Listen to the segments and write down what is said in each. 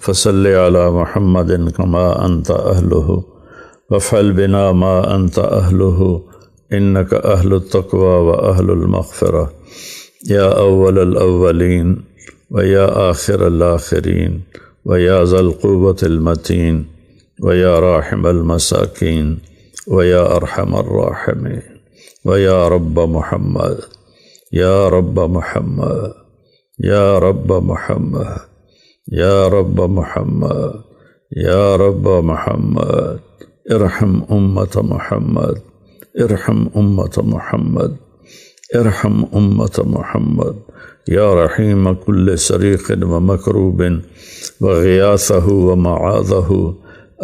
فصل علی محمد کما انت اہلہ وافعل بنا ما انت اہلہ انک اہل التقوی و اہل المغفرہ یا اول الاولین و یا آخر الآخرین و یا ذا القوة المتین و یا راحم المساکین و یا ارحم الراحمین و یا رب محمد یا رب محمد یا رب محمد یا رب محمد یا رب محمد ارحم امت محمد ارحم امت محمد ارحم امت محمد یا رحیم کل صریق و مکروب وغیاثہ ومعاذہ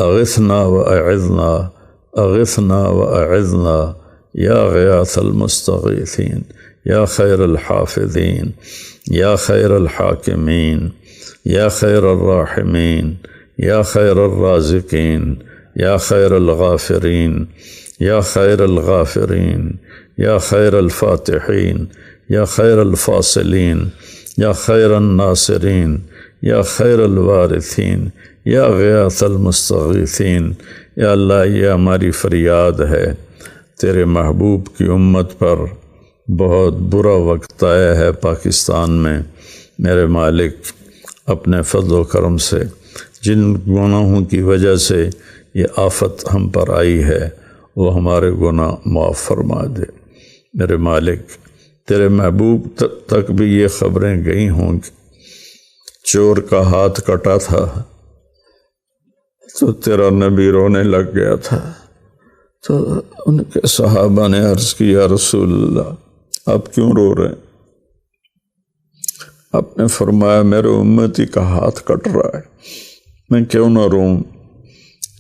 اغثنا واعذنا اغثنا واعذنا یا غیاث المستغیثین یا خیر الحافظین یا خیر الحاکمین یا خیر الراحمین یا خیر الرازقین یا خیر الغافرین یا خیر الغافرین یا خیر الفاتحین یا خیر الفاصلین یا خیر الناصرین یا خیر الوارثین یا غیاث المستغیثین یا اللہ یہ ہماری فریاد ہے، تیرے محبوب کی امت پر بہت برا وقت آیا ہے پاکستان میں، میرے مالک اپنے فضل و کرم سے جن گناہوں کی وجہ سے یہ آفت ہم پر آئی ہے وہ ہمارے گناہ معاف فرما دے۔ میرے مالک تیرے محبوب تک بھی یہ خبریں گئی ہوں کہ چور کا ہاتھ کٹا تھا تو تیرا نبی رونے لگ گیا تھا، تو ان کے صحابہ نے عرض کی یا رسول اللہ آپ کیوں رو رہے ہیں؟ آپ نے فرمایا میرے امتی کا ہاتھ کٹ رہا ہے، میں کیوں نہ روؤں؟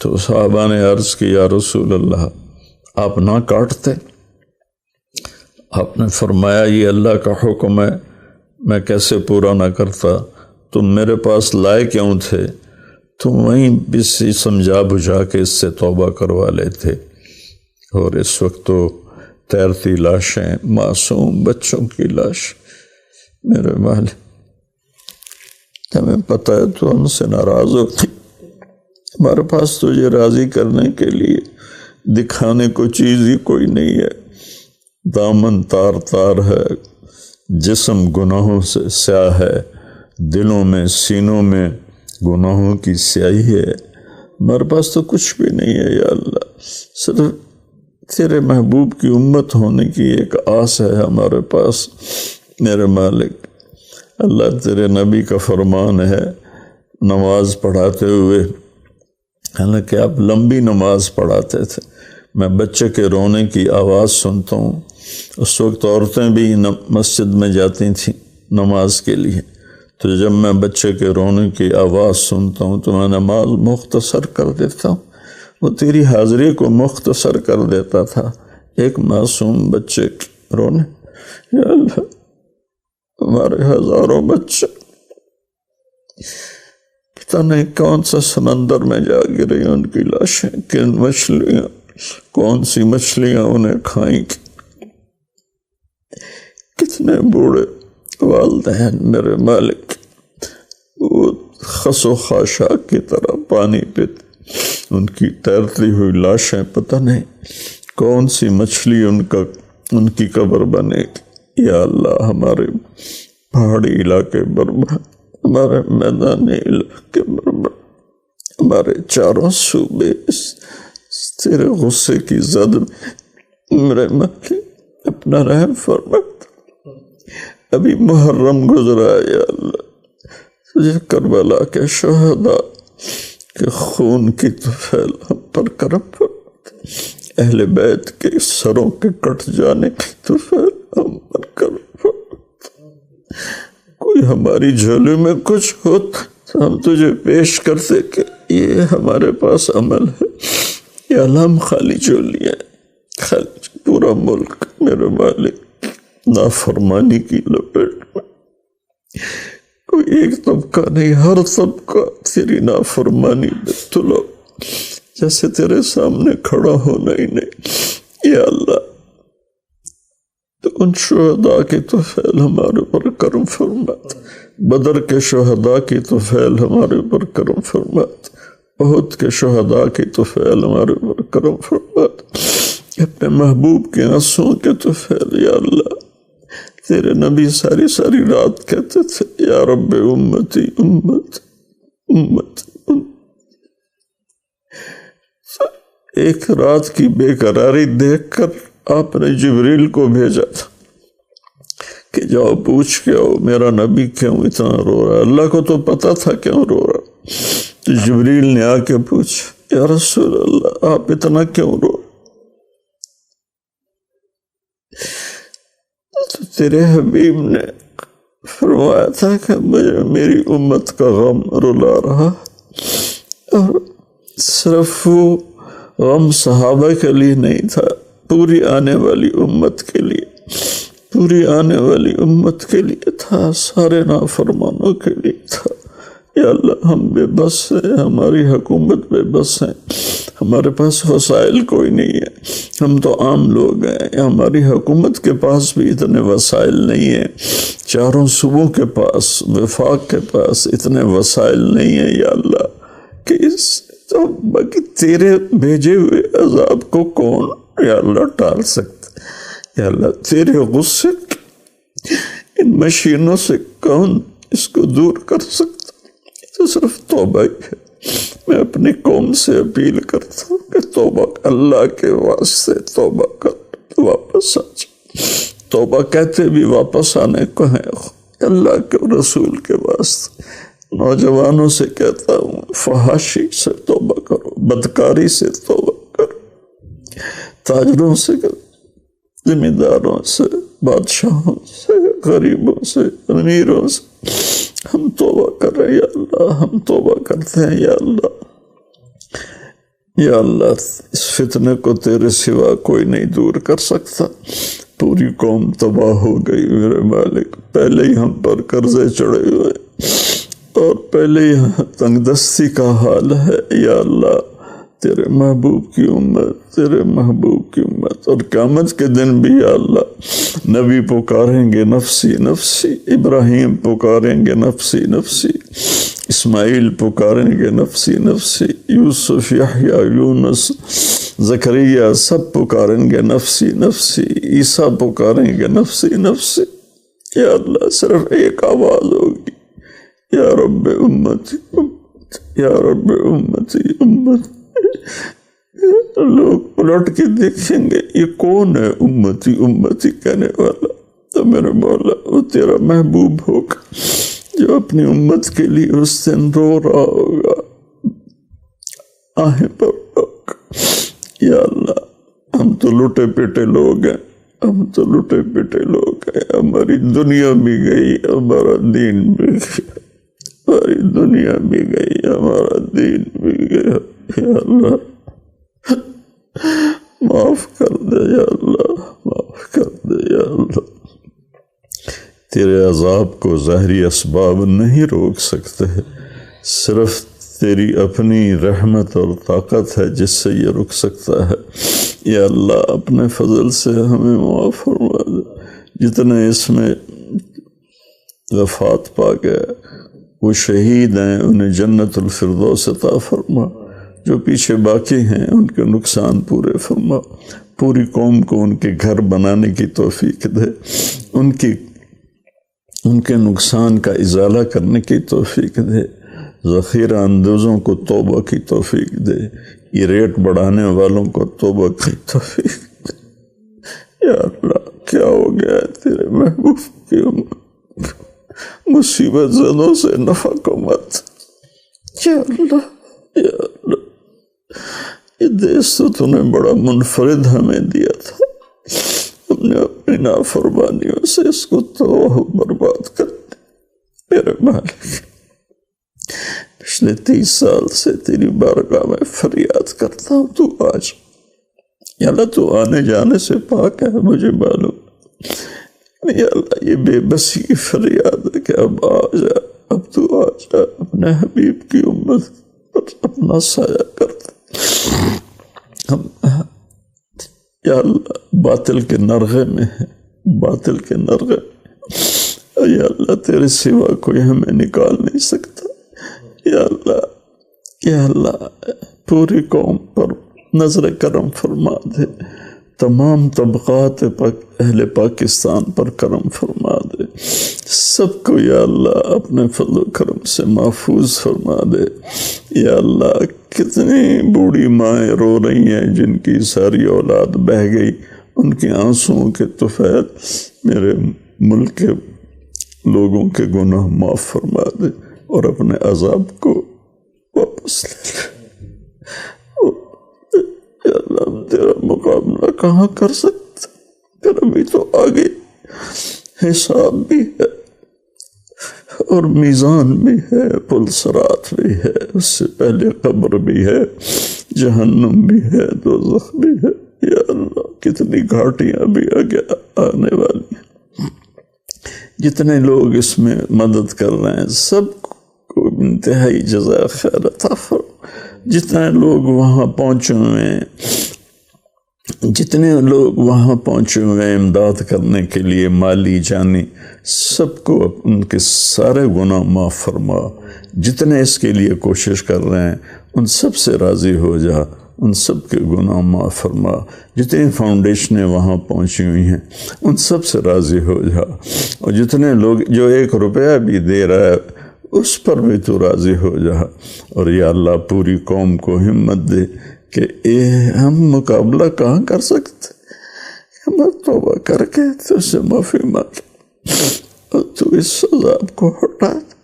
تو صحابہ نے عرض کی یا رسول اللہ آپ نہ کاٹتے؟ آپ نے فرمایا یہ اللہ کا حکم ہے، میں کیسے پورا نہ کرتا؟ تم میرے پاس لائے کیوں تھے؟ تم وہیں بسی سمجھا بجھا کے اس سے توبہ کروا لیتے، اور اس وقت تو تیرتی لاشیں، معصوم بچوں کی لاش۔ میرے مالک ہمیں پتہ ہے تو ہم سے ناراض ہوتی، ہمارے پاس تجھے راضی کرنے کے لیے دکھانے کو چیز ہی کوئی نہیں ہے، دامن تار تار ہے، جسم گناہوں سے سیاہ ہے، دلوں میں سینوں میں گناہوں کی سیاہی ہے، ہمارے پاس تو کچھ بھی نہیں ہے یا اللہ، صرف تیرے محبوب کی امت ہونے کی ایک آس ہے ہمارے پاس۔ میرے مالک اللہ تیرے نبی کا فرمان ہے نماز پڑھاتے ہوئے، حالانکہ آپ لمبی نماز پڑھاتے تھے، میں بچے کے رونے کی آواز سنتا ہوں، اس وقت عورتیں بھی مسجد میں جاتی تھیں نماز کے لیے، تو جب میں بچے کے رونے کی آواز سنتا ہوں تو میں نماز مختصر کر دیتا ہوں، وہ تیری حاضری کو مختصر کر دیتا تھا، ایک معصوم بچے کے رونے۔ یا اللہ ہمارے ہزاروں بچے پتہ نہیں کون سا سمندر میں جا گرے، ان کی لاشیں، کن مچھلیاں، کون سی مچھلیاں انہیں کھائیں، کتنے بوڑھے والدین میرے مالک وہ خس و خاشاک کی طرح پانی پیتے، ان کی تیرتی ہوئی لاشیں، پتہ نہیں کون سی مچھلی ان کی قبر بنے گی۔ یا اللہ ہمارے پہاڑی علاقے برباد، ہمارے میدانی علاقے برباد، ہمارے چاروں صوبے اس تیرے غصے کی زد میں میرے مالک اپنا رحم فرما۔ ابھی محرم گزرا ہے یا اللہ، تجھے کربلا کے شہداء کے خون کی طفیل ہم پر کرم فرما، اہل بیت کے سروں کے کٹ جانے کی طفیل ہم پر کرم فرما۔ کوئی ہماری جھولی میں کچھ ہو تو ہم تجھے پیش کرتے کہ یہ ہمارے پاس عمل ہے، یہ اللہ ہم خالی جھولی ہیں، خالی پورا ملک میرے مالک نافرمانی کی لپیٹ میں، کوئی ایک طبقہ نہیں، ہر طبقہ تیری نافرمانی میں تلو، جیسے تیرے سامنے کھڑا ہونا ہی نہیں۔ یا اللہ تو ان شہداء کی تو فعل ہمارے اوپر کرم فرمات، بدر کے شہداء کی تو فعل ہمارے اوپر کرم فرمات، احد کے شہداء کی تو فعل ہمارے اوپر کرم فرمات، اپنے محبوب کے آنسوں کے تو فعل یا اللہ۔ تیرے نبی ساری ساری رات کہتے تھے یا رب امتی امت امت۔ ایک رات کی بے قراری دیکھ کر آپ نے جبریل کو بھیجا تھا کہ جاؤ پوچھ کے آؤ میرا نبی کیوں اتنا رو رہا ہے۔ اللہ کو تو پتا تھا کیوں رو رہا، تو جبریل نے آ کے پوچھا یا رسول اللہ آپ اتنا کیوں رو رہے؟ تو تیرے حبیب نے فرمایا تھا کہ مجھے میری امت کا غم رلا رہا، اور صرف وہ غم صحابہ کے لیے نہیں تھا، پوری آنے والی امت کے لیے، پوری آنے والی امت کے لیے تھا، سارے نافرمانوں کے لیے تھا۔ یا اللہ ہم بے بس ہیں، ہماری حکومت بے بس ہیں، ہمارے پاس وسائل کوئی نہیں ہے، ہم تو عام لوگ ہیں، ہماری حکومت کے پاس بھی اتنے وسائل نہیں ہیں، چاروں صوبوں کے پاس، وفاق کے پاس اتنے وسائل نہیں ہیں یا اللہ، کہ اس تو باقی تیرے بھیجے ہوئے عذاب کو کون یا اللہ ٹال سکتا؟ یا اللہ تیرے غصے ان مشینوں سے کون اس کو دور کر سکتا؟ تو صرف توبہ ہی ہے۔ میں اپنی قوم سے اپیل کرتا ہوں کہ توبہ اللہ کے واسطے توبہ کر، واپس آ جا۔ توبہ کہتے بھی واپس آنے کو ہے، اللہ کے رسول کے واسطے۔ نوجوانوں سے کہتا ہوں فحاشی سے توبہ کرو، بدکاری سے توبہ کرو، تاجروں سے کرو، ذمہ داروں سے، بادشاہوں سے، غریبوں سے، امیروں سے ہم توبہ کر رہے ہیں یا اللہ، ہم توبہ کرتے ہیں یا اللہ۔ یا اللہ اس فتنے کو تیرے سوا کوئی نہیں دور کر سکتا، پوری قوم تباہ ہو گئی میرے مالک، پہلے ہی ہم پر قرضے چڑھے ہوئے اور پہلے ہی تنگ دستی کا حال ہے یا اللہ۔ تیرے محبوب کی امت، تیرے محبوب کی امت، اور قیامت کے دن بھی یا اللہ نبی پکاریں گے نفسی نفسی، ابراہیم پکاریں گے نفسی نفسی، اسماعیل پکاریں گے نفسی نفسی، یوسف، یحییٰ، یونس، زکریا سب پکاریں گے نفسی نفسی، عیسیٰ پکاریں گے نفسی نفسی۔ یا اللہ صرف ایک آواز ہوگی یا رب امتی امتی، یا رب امتی امتی۔ لوگ الٹ کے دیکھیں گے یہ کون ہے امتی امتی کہنے والا، تو میرے مولا وہ تیرا محبوب ہوگا جو اپنی امت کے لیے اس دن رو رہا ہوگا، آہیں پر ہوگا۔ یا اللہ ہم تو لٹے پیٹے لوگ ہیں، ہم تو لٹے پیٹے لوگ ہیں، ہماری دنیا بھی گئی، ہمارا دین بھی گیا، ہماری دنیا بھی گئی، ہمارا دین بھی گیا۔ یا اللہ معاف کر دے یا اللہ، معاف کر دے یا اللہ۔ تیرے عذاب کو ظاہری اسباب نہیں روک سکتے، صرف تیری اپنی رحمت اور طاقت ہے جس سے یہ رک سکتا ہے۔ یا اللہ اپنے فضل سے ہمیں معاف فرما دے، جتنے اس میں وفات پا گئے وہ شہید ہیں انہیں جنت الفردوس عطا فرما، جو پیچھے باقی ہیں ان کے نقصان پورے فرما، پوری قوم کو ان کے گھر بنانے کی توفیق دے، ان کے نقصان کا ازالہ کرنے کی توفیق دے، ذخیرہ اندوزوں کو توبہ کی توفیق دے، یہ ریٹ بڑھانے والوں کو توبہ کی توفیق دے۔ یا اللہ کیا ہو گیا ہے تیرے محبوب کی امت، مصیبت زدوں سے نفع کو مت۔ یا اللہ یا اللہ یہ دیس تو نے بڑا منفرد ہمیں دیا تھا، ہم نے اپنی نافرمانیوں سے اس کو تو برباد کر دیا۔ میرے مالک پچھلے 30 سال سے تیری بارگاہ میں فریاد کرتا ہوں تو آج یا اللہ تو آنے جانے سے پاک ہے، مجھے معلوم یا اللہ یہ بے بسی کی فریاد ہے کہ اب آ جا، اب تو آ جا، اپنے حبیب کی امت پر اپنا سایہ کر دے۔ ہم یا اللہ باطل کے نرغے میں ہیں، باطل کے نرغے، یا اللہ تیرے سوا کوئی ہمیں نکال نہیں سکتا، یا اللہ پوری قوم پر نظر کرم فرما دے، تمام طبقات اہل پاکستان پر کرم فرما دے، سب کو یا اللہ اپنے فضل و کرم سے محفوظ فرما دے۔ یا اللہ کتنی بوڑھی مائیں رو رہی ہیں جن کی ساری اولاد بہہ گئی، ان کے آنسوؤں کے طفیل میرے ملک کے لوگوں کے گناہ معاف فرما دے اور اپنے عذاب کو واپس لے لے۔ یا اللہ ہم تیرا مقابلہ کہاں کر سکتے، پھر ابھی تو آگے حساب بھی ہے اور میزان بھی ہے، پل صراط بھی ہے، اس سے پہلے قبر بھی ہے، جہنم بھی ہے، دوزخ بھی ہے۔ یا اللہ کتنی گھاٹیاں بھی آنے والی ہیں، جتنے لوگ اس میں مدد کر رہے ہیں سب کو انتہائی جزائے خیر عطا فرما، جتنے لوگ وہاں پہنچے ہوئے امداد کرنے کے لیے مالی جانی، سب کو ان کے سارے گناہ معاف فرما، جتنے اس کے لیے کوشش کر رہے ہیں ان سب سے راضی ہو جا، ان سب کے گناہ معاف فرما، جتنی فاؤنڈیشنیں وہاں پہنچی ہوئی ہیں ان سب سے راضی ہو جا، اور جتنے لوگ جو 1 روپیہ بھی دے رہا ہے اس پر بھی تو راضی ہو جا، اور یا اللہ پوری قوم کو ہمت دے کہ ہم مقابلہ کہاں کر سکتے، ہم توبہ کر کے تو سے معافی مانگ اور تو اس عذاب کو ہٹا دے،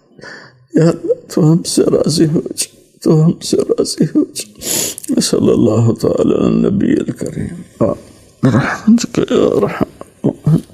یا اللہ تو ہم سے راضی ہو جا، تو ہم سے راضی ہو جا۔ صلی اللہ تعالی علی النبی الکریم، رحمتک یا رحمت